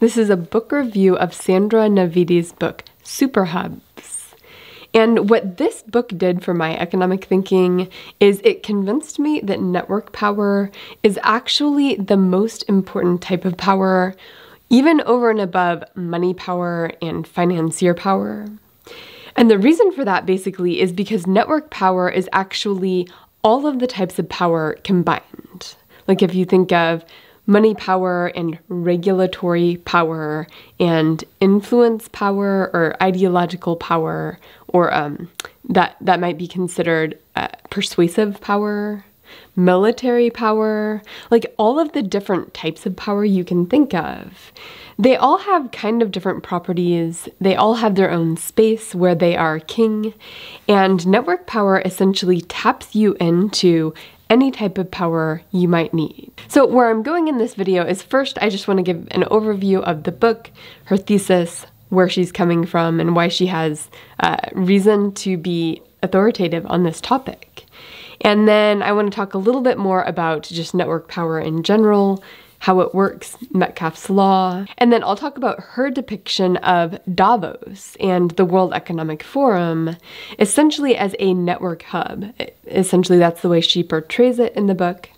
This is a book review of Sandra Navidi's book, Superhubs. And what this book did for my economic thinking is it convinced me that network power is actually the most important type of power, even over and above money power and financier power. And the reason for that basically is because network power is actually all of the types of power combined. Like if you think of money power and regulatory power and influence power or ideological power, or that might be considered persuasive power, military power, like all of the different types of power you can think of. They all have kind of different properties. They all have their own space where they are king. And network power essentially taps you into any type of power you might need. So where I'm going in this video is first, I just want to give an overview of the book, her thesis, where she's coming from, and why she has reason to be authoritative on this topic. And then I want to talk a little bit more about just network power in general, how it works, Metcalfe's law, and then I'll talk about her depiction of Davos and the World Economic Forum, essentially as a network hub. Essentially, that's the way she portrays it in the book.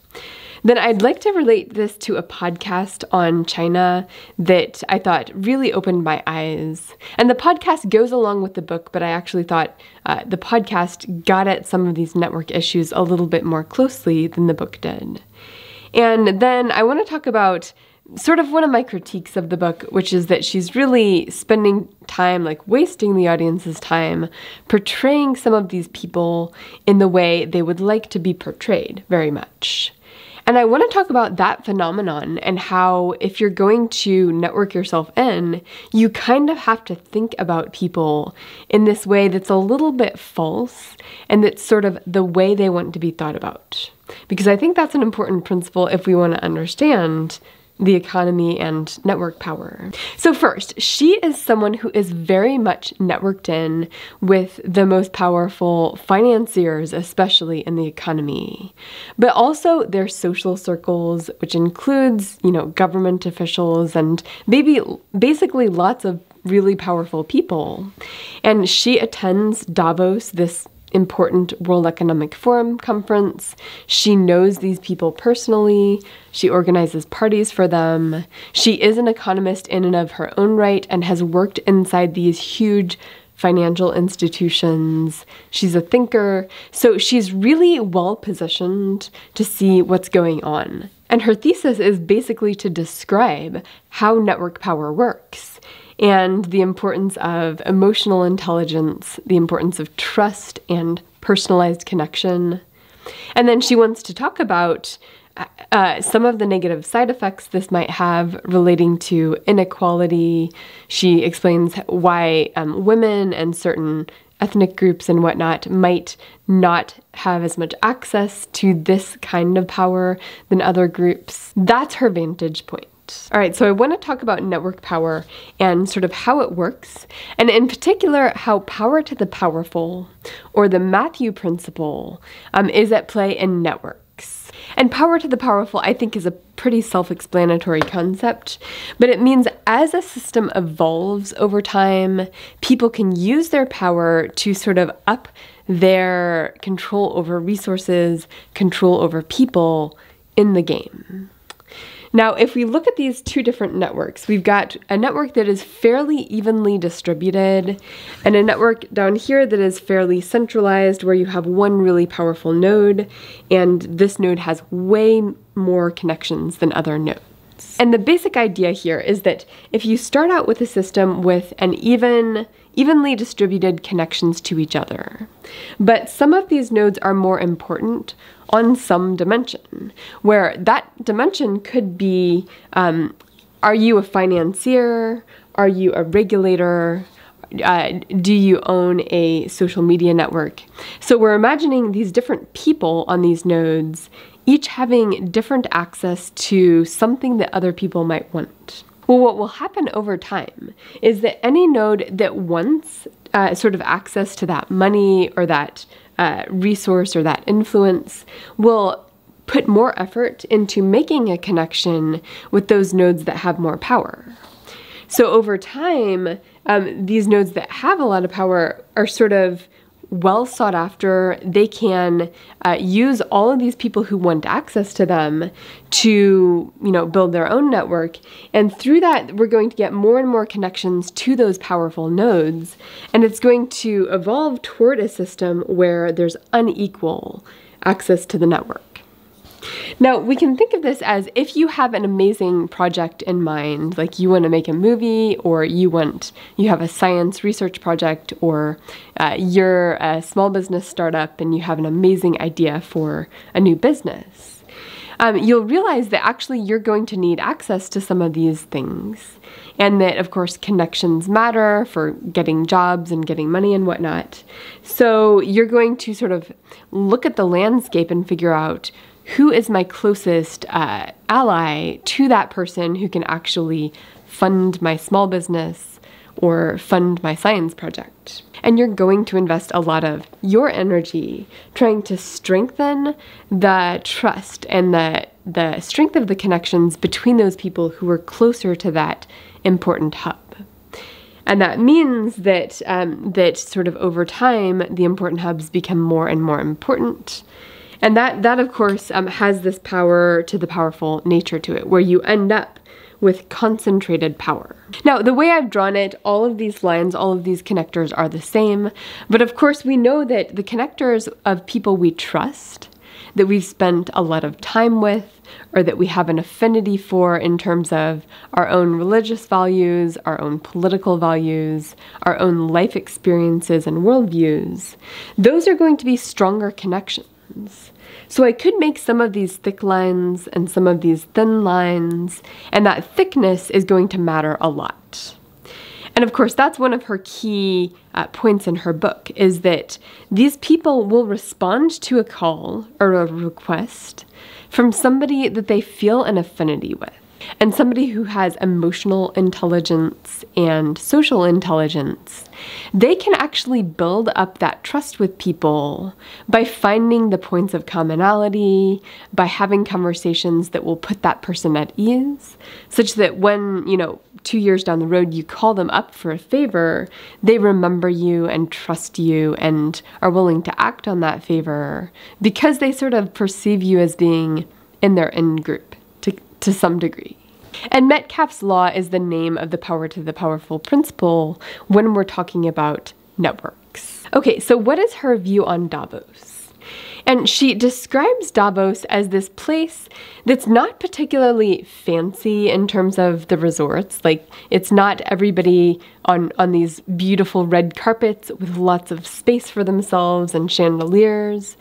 Then I'd like to relate this to a podcast on China that I thought really opened my eyes. And the podcast goes along with the book, but I actually thought the podcast got at some of these network issues a little bit more closely than the book did. And then I want to talk about sort of one of my critiques of the book, which is that she's really spending time, like wasting the audience's time, portraying some of these people in the way they would like to be portrayed very much. And I want to talk about that phenomenon and how if you're going to network yourself in, you kind of have to think about people in this way that's a little bit false and that's sort of the way they want to be thought about. Because I think that's an important principle if we want to understand the economy and network power. So first, she is someone who is very much networked in with the most powerful financiers, especially in the economy, but also their social circles, which includes, government officials and basically lots of really powerful people. And she attends Davos, this important World Economic Forum conference. She knows these people personally. She organizes parties for them. She is an economist in and of her own right and has worked inside these huge financial institutions. She's a thinker, so she's really well positioned to see what's going on. And her thesis is basically to describe how network power works and the importance of emotional intelligence, the importance of trust and personalized connection. And then she wants to talk about some of the negative side effects this might have relating to inequality. She explains why women and certain ethnic groups and whatnot might not have as much access to this kind of power than other groups. That's her vantage point. All right, so I want to talk about network power and sort of how it works, and in particular, how power to the powerful, or the Matthew principle, is at play in networks. And power to the powerful, I think, is a pretty self-explanatory concept, but it means as a system evolves over time, people can use their power to sort of up their control over resources, control over people in the game. Now, if we look at these two different networks, we've got a network that is fairly evenly distributed and a network down here that is fairly centralized where you have one really powerful node and this node has way more connections than other nodes. And the basic idea here is that if you start out with a system with an evenly distributed connections to each other, but some of these nodes are more important on some dimension, where that dimension could be, are you a financier? Are you a regulator? Do you own a social media network? So we're imagining these different people on these nodes, each having different access to something that other people might want. Well, what will happen over time is that any node that wants sort of access to that money or that resource or that influence will put more effort into making a connection with those nodes that have more power. So over time, these nodes that have a lot of power are sort of well sought after. They can use all of these people who want access to them to, build their own network. And through that, we're going to get more and more connections to those powerful nodes. And it's going to evolve toward a system where there's unequal access to the network. Now, we can think of this as if you have an amazing project in mind, like you want to make a movie, or you have a science research project, or you're a small business startup and you have an amazing idea for a new business. You'll realize that actually you're going to need access to some of these things, and that, of course, connections matter for getting jobs and getting money and whatnot. So you're going to sort of look at the landscape and figure out who is my closest ally to that person who can actually fund my small business or fund my science project. And you're going to invest a lot of your energy trying to strengthen the trust and the strength of the connections between those people who are closer to that important hub. And that means that that sort of over time, the important hubs become more and more important. And that of course, has this power to the powerful nature to it, where you end up with concentrated power. Now, the way I've drawn it, all of these lines, all of these connectors are the same. But of course, we know that the connectors of people we trust, that we've spent a lot of time with, or that we have an affinity for in terms of our own religious values, our own political values, our own life experiences and worldviews, those are going to be stronger connections. So I could make some of these thick lines and some of these thin lines, and that thickness is going to matter a lot. And of course, that's one of her key points in her book, is that these people will respond to a call or a request from somebody that they feel an affinity with. And somebody who has emotional intelligence and social intelligence, they can actually build up that trust with people by finding the points of commonality, by having conversations that will put that person at ease, such that when, 2 years down the road you call them up for a favor, they remember you and trust you and are willing to act on that favor because they sort of perceive you as being in their in-group to some degree. And Metcalfe's law is the name of the power to the powerful principle when we're talking about networks. Okay, so what is her view on Davos? And she describes Davos as this place that's not particularly fancy in terms of the resorts. Like, it's not everybody on these beautiful red carpets with lots of space for themselves and chandeliers.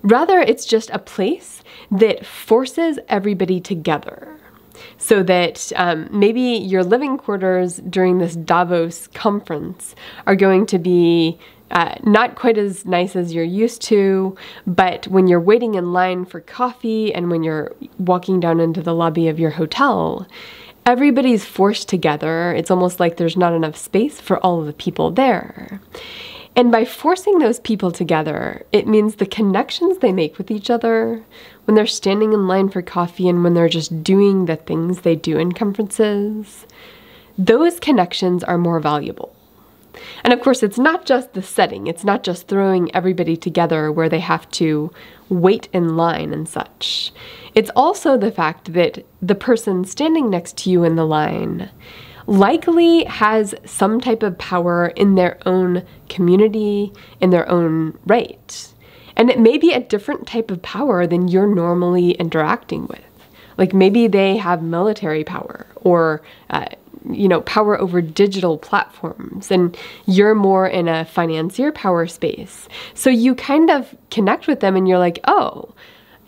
Rather, it's just a place that forces everybody together. So that maybe your living quarters during this Davos conference are going to be not quite as nice as you're used to, but when you're waiting in line for coffee and when you're walking down into the lobby of your hotel, everybody's forced together. It's almost like there's not enough space for all of the people there. And by forcing those people together, it means the connections they make with each other when they're standing in line for coffee and when they're just doing the things they do in conferences, those connections are more valuable. And of course, it's not just the setting. It's not just throwing everybody together where they have to wait in line and such. It's also the fact that the person standing next to you in the line likely has some type of power in their own community, in their own right. And it may be a different type of power than you're normally interacting with. Like maybe they have military power or, power over digital platforms, and you're more in a financier power space. So you kind of connect with them and you're like, oh,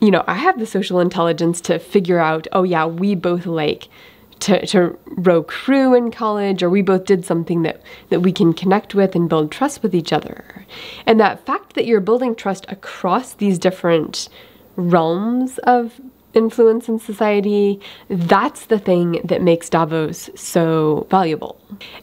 I have the social intelligence to figure out, oh yeah, we both like to row crew in college, or we both did something that we can connect with and build trust with each other. And that fact that you're building trust across these different realms of influence in society, that's the thing that makes Davos so valuable.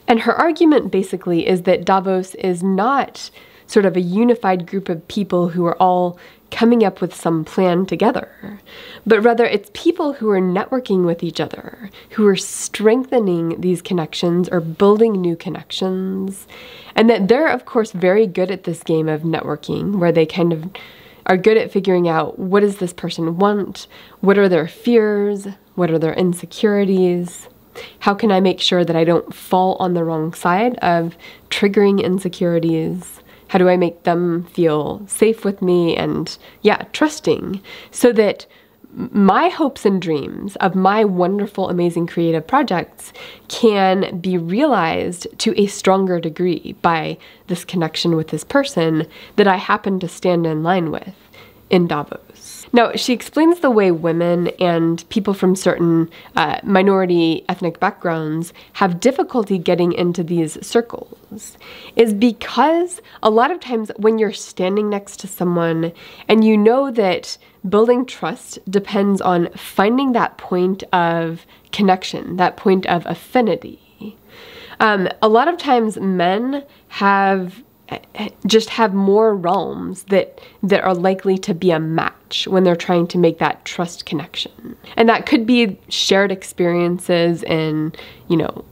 And her argument basically is that Davos is not sort of a unified group of people who are all coming up with some plan together, but rather it's people who are networking with each other, who are strengthening these connections or building new connections, and that they're, of course, very good at this game of networking, where they kind of are good at figuring out, what does this person want? What are their fears? What are their insecurities? How can I make sure that I don't fall on the wrong side of triggering insecurities? How do I make them feel safe with me and, trusting, so that my hopes and dreams of my wonderful, amazing creative projects can be realized to a stronger degree by this connection with this person that I happen to stand in line with in Davos. Now, she explains the way women and people from certain minority ethnic backgrounds have difficulty getting into these circles is because a lot of times when you're standing next to someone and you know that building trust depends on finding that point of connection, that point of affinity. A lot of times men have more realms that are likely to be a match when they're trying to make that trust connection. And that could be shared experiences in,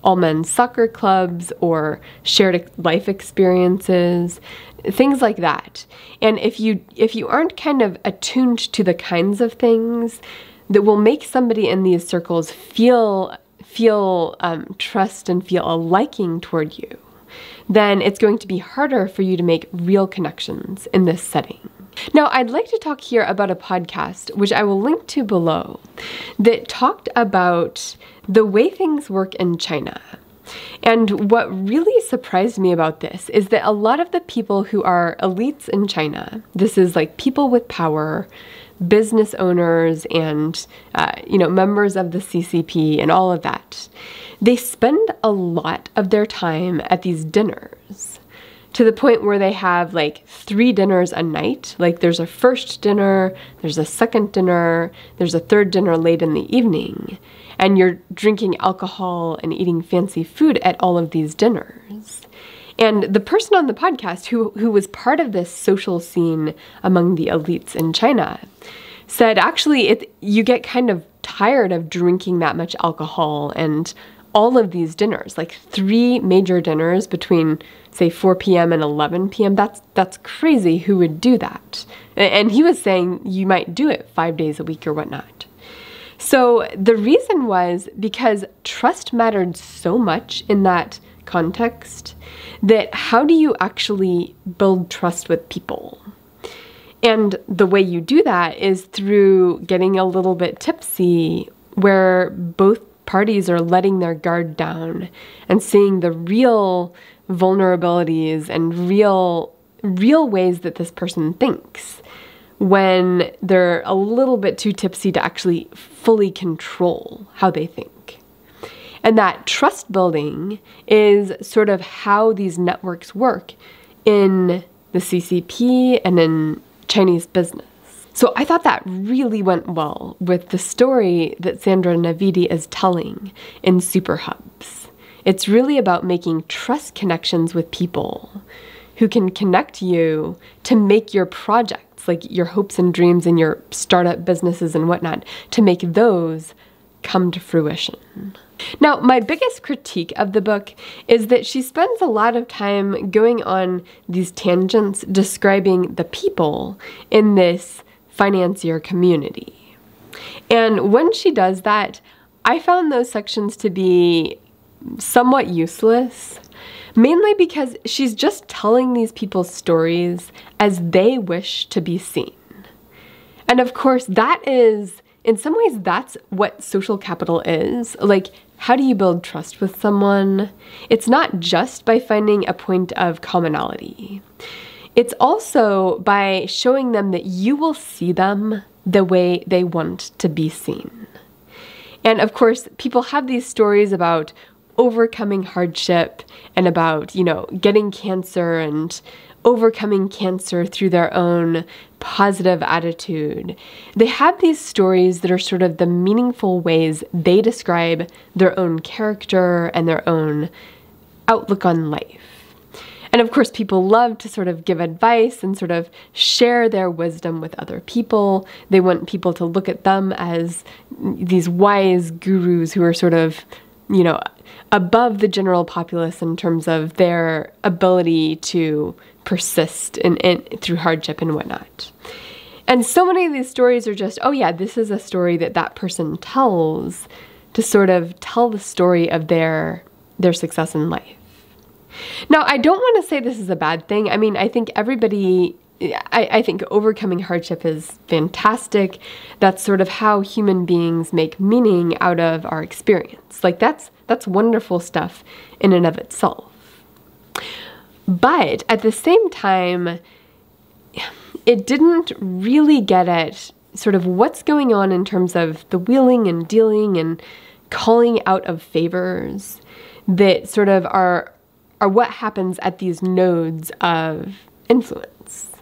Altmann soccer clubs or shared life experiences, things like that. And if you aren't kind of attuned to the kinds of things that will make somebody in these circles feel trust and feel a liking toward you, then it's going to be harder for you to make real connections in this setting. Now, I'd like to talk here about a podcast, which I will link to below, that talked about the way things work in China. And what really surprised me about this is that a lot of the people who are elites in China, this is like people with power, business owners, and members of the CCP and all of that, they spend a lot of their time at these dinners, to the point where they have like 3 dinners a night. Like there's a first dinner, there's a second dinner, there's a third dinner late in the evening, and you're drinking alcohol and eating fancy food at all of these dinners. And the person on the podcast who was part of this social scene among the elites in China said, actually, you get kind of tired of drinking that much alcohol and all of these dinners, like 3 major dinners between, say, 4 p.m. and 11 p.m. That's crazy. Who would do that? And he was saying you might do it 5 days a week or whatnot. So the reason was because trust mattered so much in that context that how do you actually build trust with people? And the way you do that is through getting a little bit tipsy, where both parties are letting their guard down and seeing the real vulnerabilities and real ways that this person thinks when they're a little bit too tipsy to actually fully control how they think. And that trust building is sort of how these networks work in the CCP and in Chinese business. So I thought that really went well with the story that Sandra Navidi is telling in Superhubs. It's really about making trust connections with people who can connect you to make your projects, like your hopes and dreams and your startup businesses and whatnot, to make those come to fruition. Now, my biggest critique of the book is that she spends a lot of time going on these tangents describing the people in this financier community. And when she does that, I found those sections to be somewhat useless, mainly because she's just telling these people's stories as they wish to be seen. And of course, that is, in some ways, that's what social capital is. Like, how do you build trust with someone? It's not just by finding a point of commonality. It's also by showing them that you will see them the way they want to be seen. And of course, people have these stories about overcoming hardship and about, getting cancer and overcoming cancer through their own positive attitude. They have these stories that are sort of the meaningful ways they describe their own character and their own outlook on life. And of course, people love to sort of give advice and sort of share their wisdom with other people. They want people to look at them as these wise gurus who are sort of, above the general populace in terms of their ability to persist through hardship and whatnot. And so many of these stories are just, oh yeah, this is a story that person tells to sort of tell the story of their success in life. Now, I don't want to say this is a bad thing. I mean, I think I think overcoming hardship is fantastic. That's sort of how human beings make meaning out of our experience. Like that's wonderful stuff in and of itself. But at the same time, it didn't really get at sort of what's going on in terms of the wheeling and dealing and calling out of favors that sort of are what happens at these nodes of influence.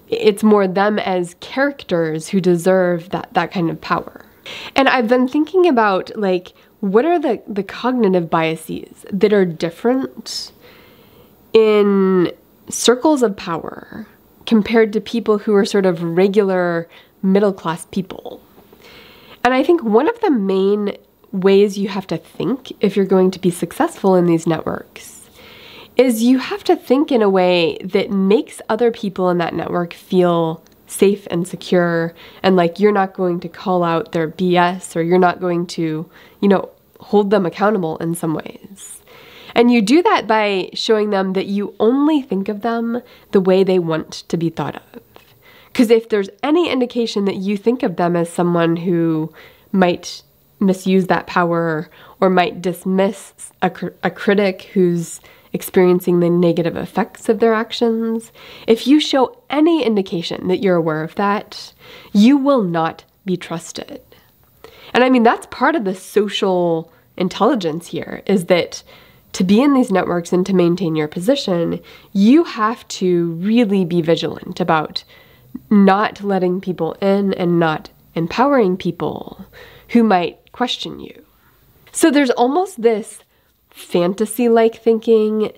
It's more them as characters who deserve that kind of power. And I've been thinking about, like, what are the cognitive biases that are different in circles of power compared to people who are sort of regular middle-class people. And I think one of the main ways you have to think if you're going to be successful in these networks is you have to think in a way that makes other people in that network feel safe and secure, and like you're not going to call out their BS, or you're not going to, hold them accountable in some ways. And you do that by showing them that you only think of them the way they want to be thought of. Because if there's any indication that you think of them as someone who might misuse that power or might dismiss a critic who's experiencing the negative effects of their actions, if you show any indication that you're aware of that, you will not be trusted. And I mean, that's part of the social intelligence here, is that to be in these networks and to maintain your position, you have to really be vigilant about not letting people in and not empowering people who might question you. So there's almost this fantasy-like thinking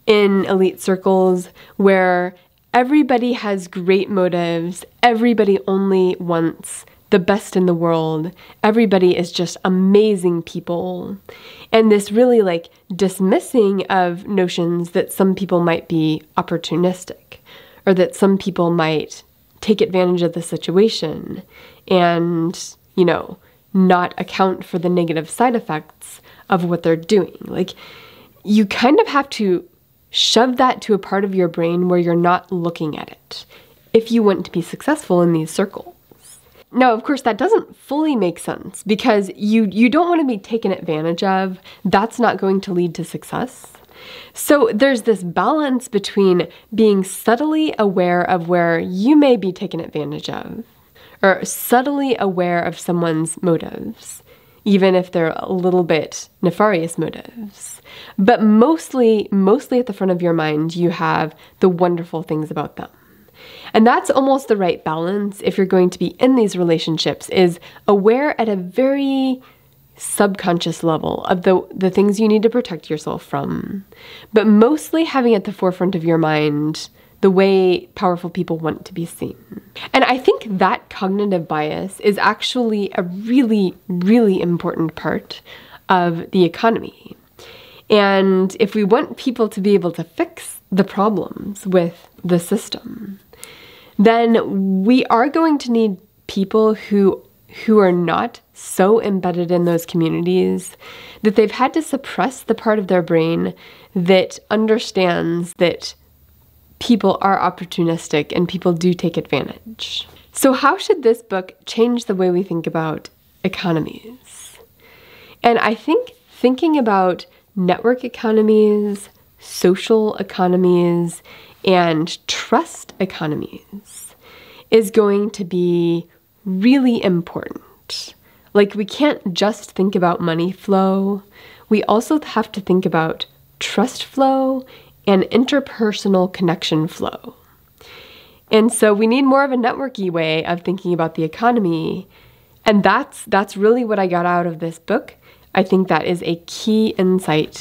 in elite circles where everybody has great motives, everybody only wants the best in the world, everybody is just amazing people, and this really like dismissing of notions that some people might be opportunistic, or that some people might take advantage of the situation and, not account for the negative side effects of what they're doing. Like, you kind of have to shove that to a part of your brain where you're not looking at it if you want to be successful in these circles. Now, of course, that doesn't fully make sense because you don't want to be taken advantage of. That's not going to lead to success. So there's this balance between being subtly aware of where you may be taken advantage of, or subtly aware of someone's motives, even if they're a little bit nefarious motives. But mostly at the front of your mind, you have the wonderful things about them. And that's almost the right balance if you're going to be in these relationships, is aware at a very subconscious level of the things you need to protect yourself from, but mostly having at the forefront of your mind the way powerful people want to be seen. And I think that cognitive bias is actually a really, really important part of the economy. And if we want people to be able to fix the problems with the system, then we are going to need people who are not so embedded in those communities that they've had to suppress the part of their brain that understands that people are opportunistic and people do take advantage. So how should this book change the way we think about economies? And I think thinking about network economies, social economies, and trust economies is going to be really important. Like, we can't just think about money flow. We also have to think about trust flow and interpersonal connection flow. And so we need more of a networky way of thinking about the economy. And that's really what I got out of this book. I think that is a key insight